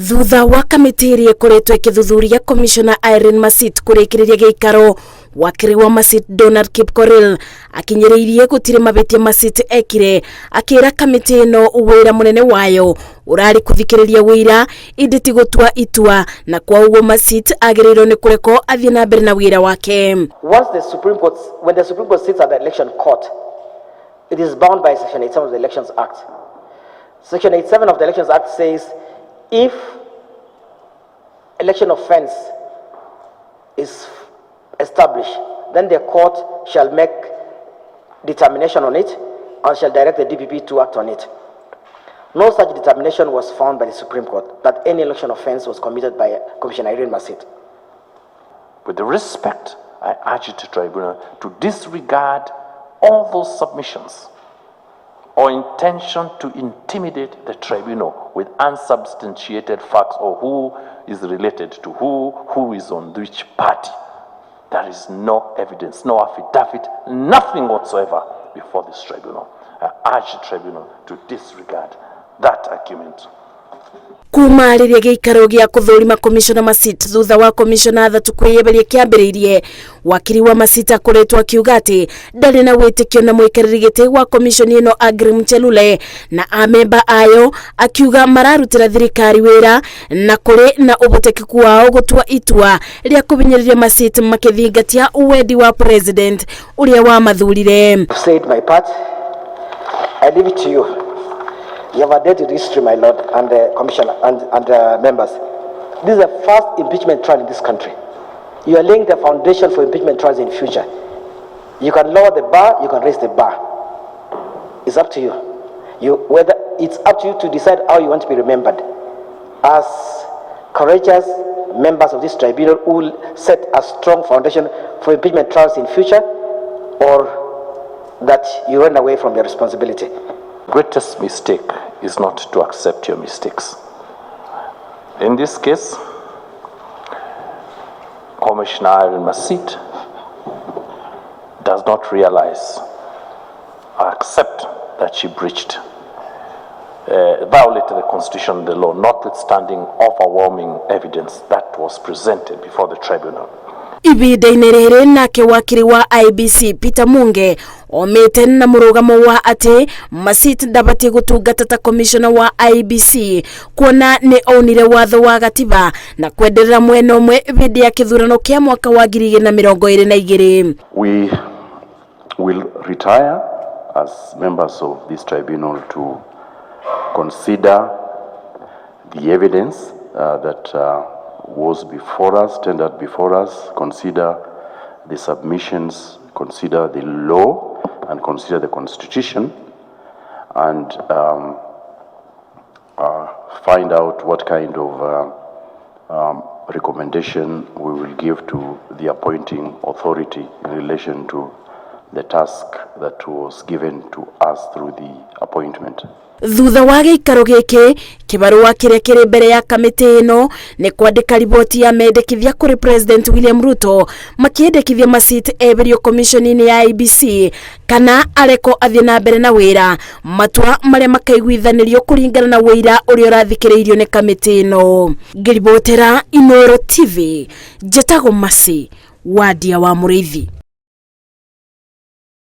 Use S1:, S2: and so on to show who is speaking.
S1: Thutha wa kamĩtĩ ĩrĩa ĩkoretwo ĩkĩthuthuria Komicona Irene Masit kũrĩkĩrĩria gĩikaro, wakiri wa Masit Donald Kipkorir akinyĩrĩirie gũtirĩ mahĩtia Masit ekire, akĩra kamĩtĩ ĩno wĩra mũnene wayo ũrarĩ kũthikĩrĩria wĩra indi ti gũtua itua, na kwa ũguo Masit agĩrĩirwo nĩ kũrekwo athiĩ na mbere na wĩra wake.
S2: When the Supreme Court sits at the election court, it is bound by Section 87 of the Elections Act. Section 87 of the Elections Act says if election offense is established, then the court shall make determination on it and shall direct the DPP to act on it. No such determination was found by the Supreme Court that any election offense was committed by Komicona Irene Masit.
S3: With the respect, I urge the tribunal to disregard all those submissions or intention to intimidate the tribunal with unsubstantiated facts or who is related to who is on which party. There is no evidence, no affidavit, nothing whatsoever before this tribunal. I urge the tribunal to disregard that argument.
S1: Kuma rĩrĩa gĩikaro gĩa kũthũrima Komicona Masit thutha wa komishona athatu kwĩyeberia kĩambĩrĩirie, wakiri wa Masit akoretwo akiuga atĩ ndarĩ na wĩtĩkio na mũikarĩri gĩtĩ wa komishoni ĩno Aggrey Mchelule na amemba ayo, akiuga mararutĩra thirikari wĩra na kũrĩ na ũhotekeku wao gũtua itua rĩa kũbinyĩrĩria Masit makĩthingatia wendi wa president ũrĩa wa mathurire.
S2: I've said my part. I leave it to you. You have a dated history, my lord, and the commission and members. This is the first impeachment trial in this country. You are laying the foundation for impeachment trials in future. You can lower the bar, you can raise the bar. It's up to you. It's up to you to decide how you want to be remembered. As courageous members of this tribunal who will set a strong foundation for impeachment trials in future, or that you run away from your responsibility.
S3: Greatest mistake is not to accept your mistakes. In this case, Komicona Irene Masit does not realize or accept that she breached, violated the constitution and the law, notwithstanding overwhelming evidence that was presented before the tribunal.
S1: Ibida-inĩ rĩrĩ nake wakiri wa IBC Peter Munge omete na mũrũgamo wa atĩ Masit ndabatie gũtungata ta komishona wa IBC kuona nĩ onire watho wa gatiba na kwenderera mwena ũmwe hĩndĩ ya kĩthurano kĩa mwaka wa 2022.
S4: We will retire as members of this tribunal to consider the evidence that was before us, tendered before us, consider the submissions, consider the law, and consider the constitution, and find out what kind of recommendation we will give to the appointing authority in relation to the task that was given to us through the appointment.
S1: Thutha wa gĩikaro gĩkĩ, kĩbarũa kĩrĩa kĩrĩ mbere ya kamĩtĩ ĩno nĩ kwandĩka riboti ya mendekithia kũrĩ President William Ruto makĩendekithia Masit eberio komishoni-inĩ ya IBC kana areko athiĩ na mbere na wĩra, matua marĩa makaiguithanĩrio kũringana na wĩra ũrĩa ũrathikĩrĩirio nĩ kamĩtĩ ĩno. Ngĩribotera Inooro TV, Njĩtagwo Masi, Wadia wa Mũrĩithi.